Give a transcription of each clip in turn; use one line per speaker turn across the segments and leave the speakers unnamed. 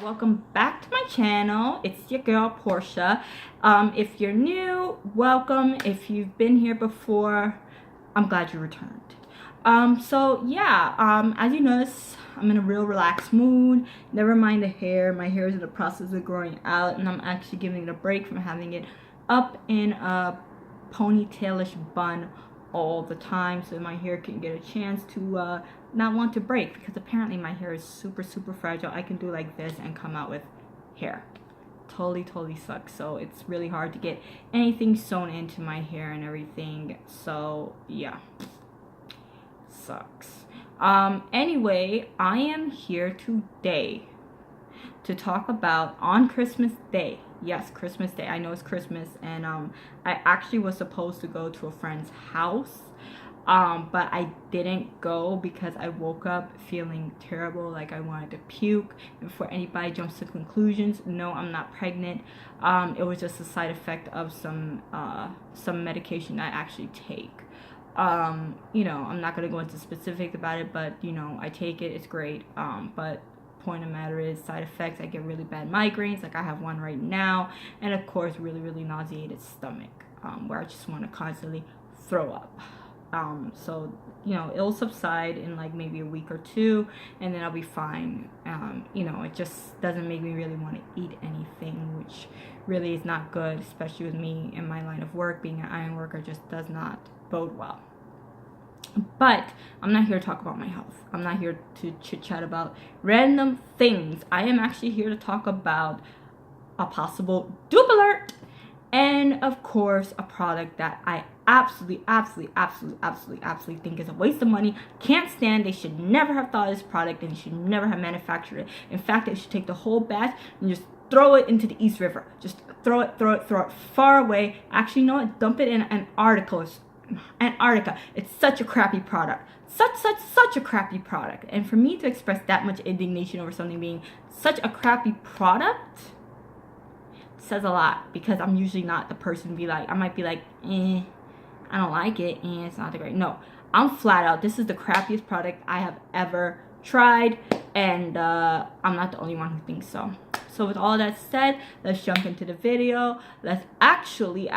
Welcome back to my channel. It's your girl Portia. If you're new, welcome. If you've been here before, I'm glad you returned. As you notice, I'm in a real relaxed mood. Never mind the hair. My hair is in the process of growing out, and I'm actually giving it a break from having it up in a ponytailish bun all the time, so my hair can get a chance to not want to break, because apparently my hair is super fragile. I can do like this and come out with hair. Totally sucks. So it's really hard to get anything sewn into my hair and everything. So yeah, sucks. Anyway, I am here today to talk about on Christmas Day. Yes, Christmas Day. I know it's Christmas, and I actually was supposed to go to a friend's house, but I didn't go because I woke up feeling terrible, like I wanted to puke. And before anybody jumps to conclusions, no, I'm not pregnant. It was just a side effect of some medication I actually take. You know, I'm not gonna go into specifics about it, but you know, I take it. It's great. But point of matter is side effects. I get really bad migraines, like I have one right now, and of course really nauseated stomach, where I just want to constantly throw up. So you know, it'll subside in like maybe a week or two, and then I'll be fine. You know, it just doesn't make me really want to eat anything, which really is not good, especially with me in my line of work. Being an iron worker just does not bode well. But I'm not here to talk about my health. I'm not here to chit chat about random things. I am actually here to talk about a possible dupe alert, and of course a product that I absolutely think is a waste of money. Can't stand. They should never have thought of this product, and they should never have manufactured it. In fact, they should take the whole batch and just throw it into the East River. Just throw it far away. Actually, you know what? Dump it in Antarctica. It's such a crappy product. Such a crappy product. And for me to express that much indignation over something being such a crappy product says a lot, because I'm usually not the person to be like, I might be like, I don't like it, it's not that great. No, I'm flat out, this is the crappiest product I have ever tried, and I'm not the only one who thinks so. So with all that said, let's jump into the video. Let's actually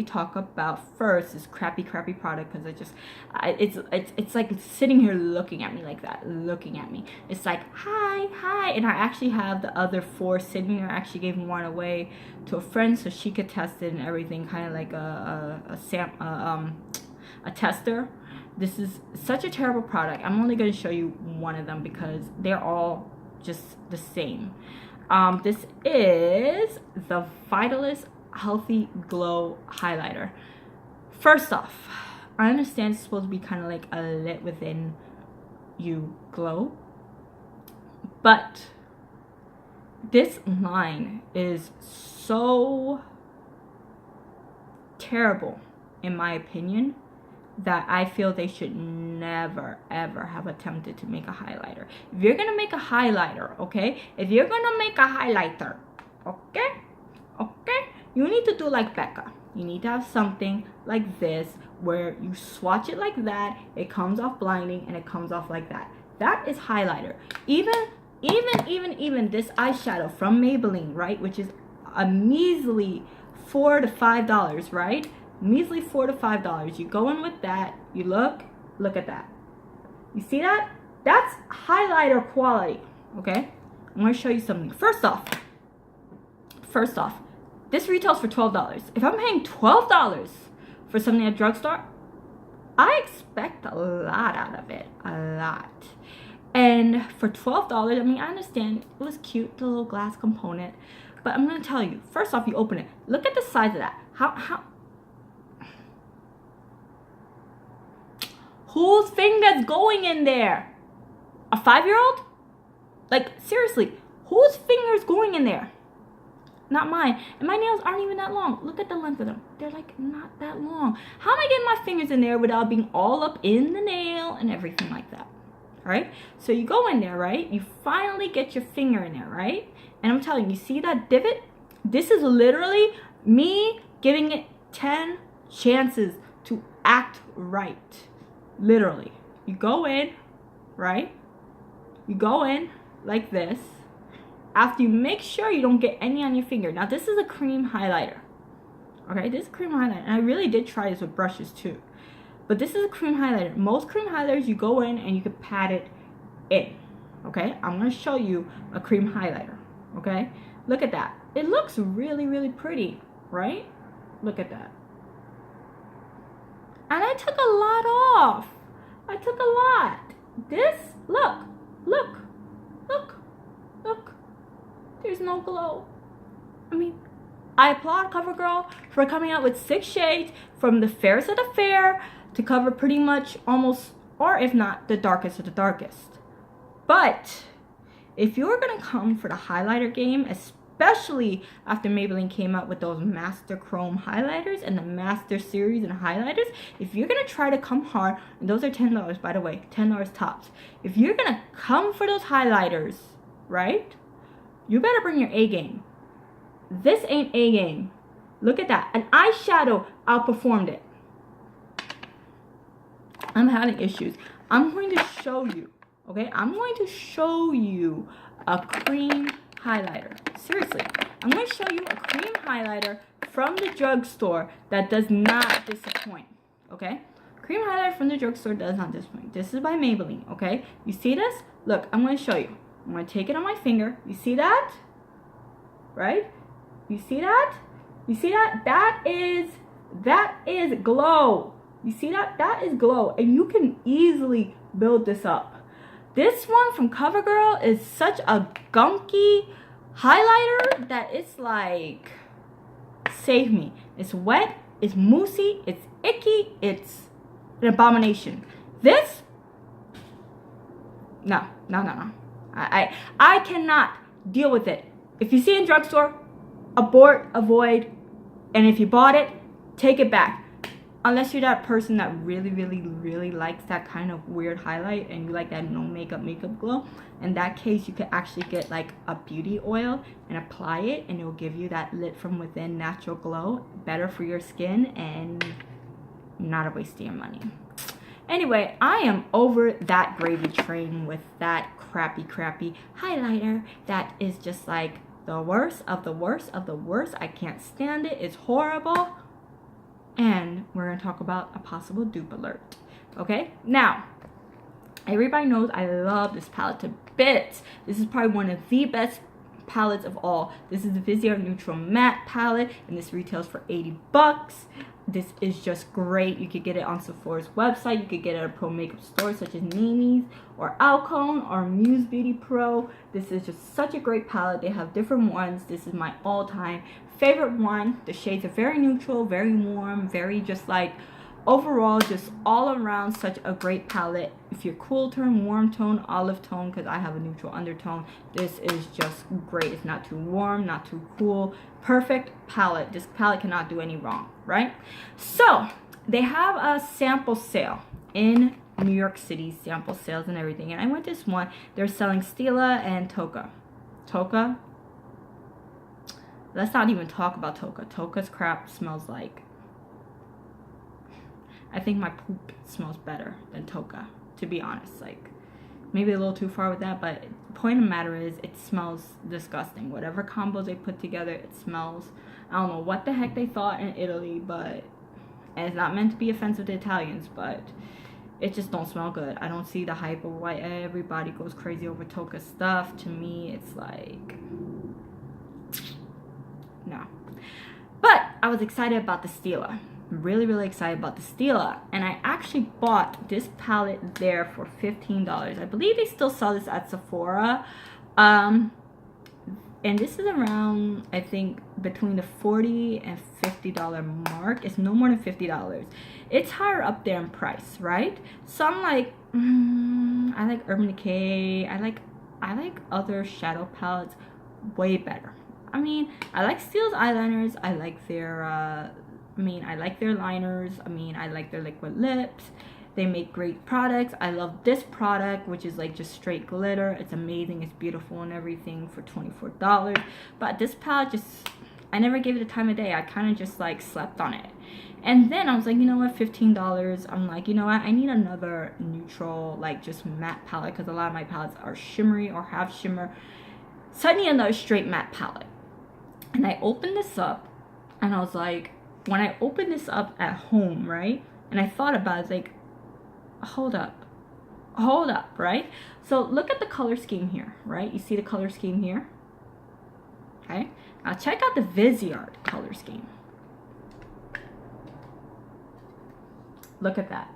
talk about first this crappy product, because it's like sitting here looking at me like that, It's like, hi, and I actually have the other 4 sitting there. I actually gave one away to a friend so she could test it and everything, kind of like a tester. This is such a terrible product. I'm only going to show you one of them because they're all just the same. This is the Vitalist Healthy Glow Highlighter. First off, I understand it's supposed to be kind of like a lit within you glow, but this line is so terrible, in my opinion, that I feel they should never ever have attempted to make a highlighter. If you're gonna make a highlighter, okay? If you're gonna make a highlighter, okay? You need to do like Becca. You need to have something like this, where you swatch it like that, it comes off blinding, and it comes off like that. That is highlighter. Even this eyeshadow from Maybelline, right? Which is a measly $4 to $5, right? Measly $4 to $5. You go in with that, you look at that. You see that? That's highlighter quality, okay? I'm gonna show you something. First off, this retails for $12. If I'm paying $12 for something at a drugstore, I expect a lot out of it, a lot. And for $12, I mean, I understand it was cute, the little glass component, but I'm gonna tell you, first off, you open it, look at the size of that. How whose finger's going in there? A 5-year-old? Like, seriously, whose finger's going in there? Not mine. And my nails aren't even that long. Look at the length of them. They're like not that long. How am I getting my fingers in there without being all up in the nail and everything like that? All right? So you go in there, right? You finally get your finger in there, right? And I'm telling you, see that divot? This is literally me giving it 10 chances to act right. Literally, you go in, right? You go in like this, after you make sure you don't get any on your finger. Now this is a cream highlighter. Okay, this is a cream highlighter. And I really did try this with brushes too. But this is a cream highlighter. Most cream highlighters, you go in and you can pat it in. Okay, I'm going to show you a cream highlighter. Okay, look at that. It looks really, really pretty, right? Look at that. And I took a lot off. I took a lot. This, look. There's no glow. I mean, I applaud CoverGirl for coming out with 6 shades from the fairest of the fair to cover pretty much almost, or if not, the darkest of the darkest. But if you're going to come for the highlighter game, especially after Maybelline came out with those Master Chrome highlighters and the Master Series and highlighters, if you're going to try to come hard, and those are $10, by the way, $10 tops. If you're going to come for those highlighters, right, you better bring your A game. This ain't A game. Look at that. An eyeshadow outperformed it. I'm having issues. I'm going to show you, okay? I'm going to show you a cream highlighter. Seriously. I'm going to show you a cream highlighter from the drugstore that does not disappoint, okay? Cream highlighter from the drugstore does not disappoint. This is by Maybelline, okay? You see this? Look, I'm going to show you. I'm going to take it on my finger. You see that? Right? You see that? You see that? That is glow. You see that? That is glow. And you can easily build this up. This one from CoverGirl is such a gunky highlighter that it's like, save me. It's wet. It's moussey. It's icky. It's an abomination. This? No. I cannot deal with it. If you see it in drugstore, abort, avoid, and if you bought it, take it back. Unless you're that person that really likes that kind of weird highlight and you like that no makeup glow. In that case, you could actually get like a beauty oil and apply it, and it will give you that lit from within natural glow. Better for your skin and not a waste of your money. Anyway, I am over that gravy train with that crappy highlighter that is just like the worst of the worst of the worst. I can't stand it. It's horrible. And we're going to talk about a possible dupe alert. Okay? Now, everybody knows I love this palette to bits. This is probably one of the best palettes of all. This is the Viseart Neutral Matte palette, and this retails for $80. This is just great. You could get it on Sephora's website. You could get it at a pro makeup store such as Nimi's or Alcone or Muse Beauty Pro. This is just such a great palette. They have different ones. This is my all-time favorite one. The shades are very neutral, very warm, very just like overall just all around such a great palette. If you're cool tone, warm tone, olive tone, because I have a neutral undertone, this is just great. It's not too warm, not too cool. Perfect palette. This palette cannot do any wrong, right? So they have a sample sale in New York City, sample sales and everything, and I went this one. They're selling Stila and Touche. Let's not even talk about Touche. Touche's crap smells like, I think my poop smells better than Touche, to be honest. Like, maybe a little too far with that, but the point of the matter is it smells disgusting. Whatever combos they put together, it smells, I don't know what the heck they thought in Italy, but, and it's not meant to be offensive to Italians, but it just don't smell good. I don't see the hype of why everybody goes crazy over Touche stuff. To me, it's like, no. But I was excited about the Stila. Really excited about the Stila, and I actually bought this palette there for $15. I believe they still sell this at Sephora, and this is around, I think, between the $40 and $50 mark. It's no more than $50. It's higher up there in price, right? So I'm like, I like Urban Decay. I like other shadow palettes way better. I mean, I like Stila's eyeliners. I like their I like their liners. I like their liquid lips. They make great products. I love this product, which is like just straight glitter. It's amazing. It's beautiful and everything for $24. But this palette just, I never gave it the time of day. I kind of just like slept on it. And then I was like, you know what, $15. I'm like, you know what, I need another neutral, like just matte palette, because a lot of my palettes are shimmery or have shimmer. suddenly another straight matte palette. And I opened this up, and I was like, when I opened this up at home, right? And I thought about it, it's like, hold up, right? So look at the color scheme here, right? You see the color scheme here? Okay. Now check out the Viseart color scheme. Look at that.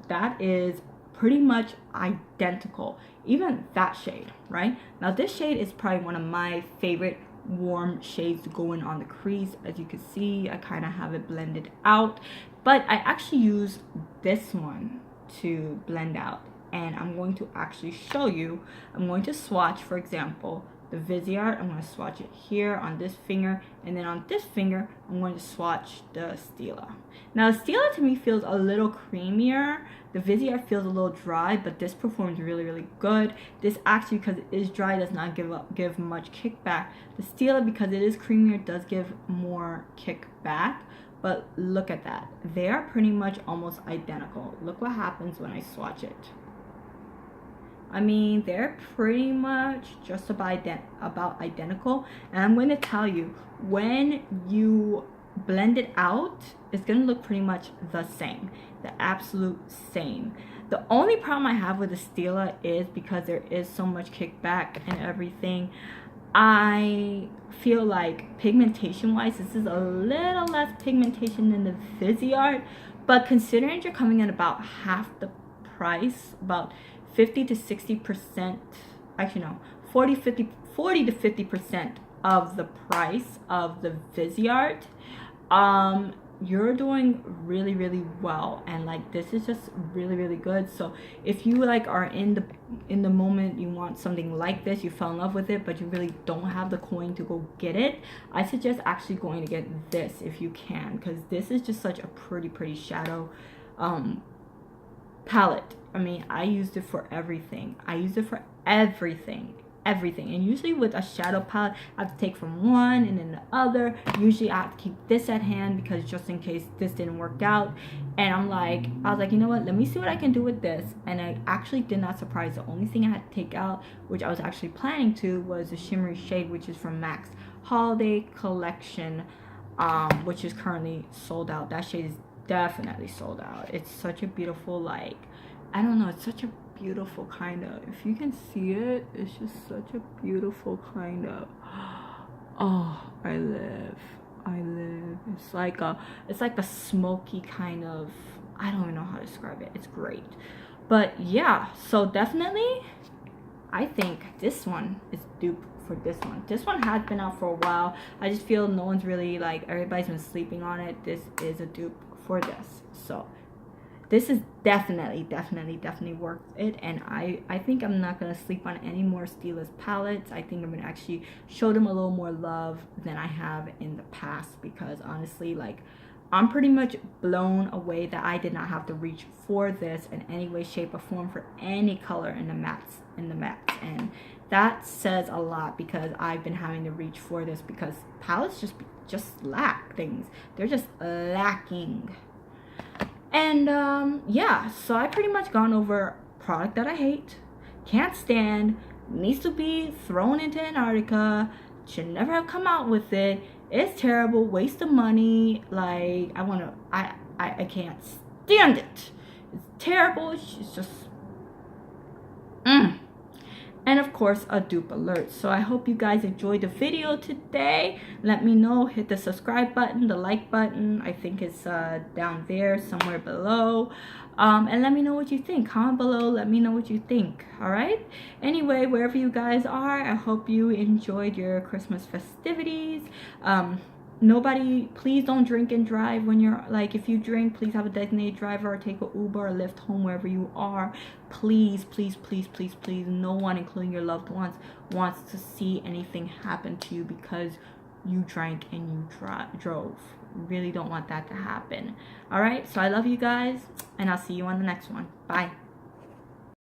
That is pretty much identical. Even that shade, right? Now this shade is probably one of my favorite warm shades to go in on the crease. As you can see, I kind of have it blended out, but I actually use this one to blend out, and I'm going to actually show you. I'm going to swatch, for example, the Viseart. I'm going to swatch it here on this finger, and then on this finger I'm going to swatch the Stila. Now the Stila to me feels a little creamier. The Viseart feels a little dry, but this performs really good. This actually, because it is dry, does not give much kickback. The Stila, because it is creamier, does give more kickback. But look at that. They are pretty much almost identical. Look what happens when I swatch it. I mean, they're pretty much just about identical. And I'm going to tell you, when you blend it out, it's going to look pretty much the same. The absolute same. The only problem I have with the Stila is because there is so much kickback and everything. I feel like pigmentation wise, this is a little less pigmentation than the Viseart. But considering you're coming in about half the price, about 50 to 60%, actually no, 40 to 50% of the price of the Viseart, you're doing really well. And like, this is just really good. So if you like are in the moment, you want something like this, you fell in love with it, but you really don't have the coin to go get it, I suggest actually going to get this if you can, because this is just such a pretty shadow palette. I mean, I used it for everything. I used it for everything. And usually with a shadow palette, I have to take from one and then the other. Usually I have to keep this at hand because just in case this didn't work out. And I was like, you know what, let me see what I can do with this. And I actually did not surprise. The only thing I had to take out, which I was actually planning to, was the shimmery shade, which is from MAC's Holiday Collection, which is currently sold out. That shade is definitely sold out. It's such a beautiful, like, I don't know, it's such a beautiful kind of, if you can see it, it's just such a beautiful kind of, oh, I live. It's like a smoky kind of, I don't even know how to describe it. It's great. But yeah, so definitely I think this one is dupe for this one. This one has been out for a while. I just feel no one's really, like, everybody's been sleeping on it. This is a dupe for this. So this is definitely worth it. And I think I'm not going to sleep on any more Stila's palettes. I think I'm going to actually show them a little more love than I have in the past, because honestly, like, I'm pretty much blown away that I did not have to reach for this in any way, shape, or form for any color in the mattes. And that says a lot, because I've been having to reach for this because palettes just lack things. They're just lacking. And yeah, so I pretty much gone over product that I hate, can't stand, needs to be thrown into Antarctica, should never have come out with it, it's terrible, waste of money, like, I can't stand it, it's terrible, it's just And of course, a dupe alert. So I hope you guys enjoyed the video today. Let me know, hit the subscribe button, the like button, I think it's down there somewhere below, and let me know what you think. Comment below, let me know what you think. All right, anyway, wherever you guys are, I hope you enjoyed your Christmas festivities. Nobody, please don't drink and drive when you're, like, if you drink, please have a designated driver or take a Uber or Lyft home wherever you are. Please, no one, including your loved ones, wants to see anything happen to you because you drank and you drove. Really don't want that to happen. All right, so I love you guys, and I'll see you on the next one. Bye.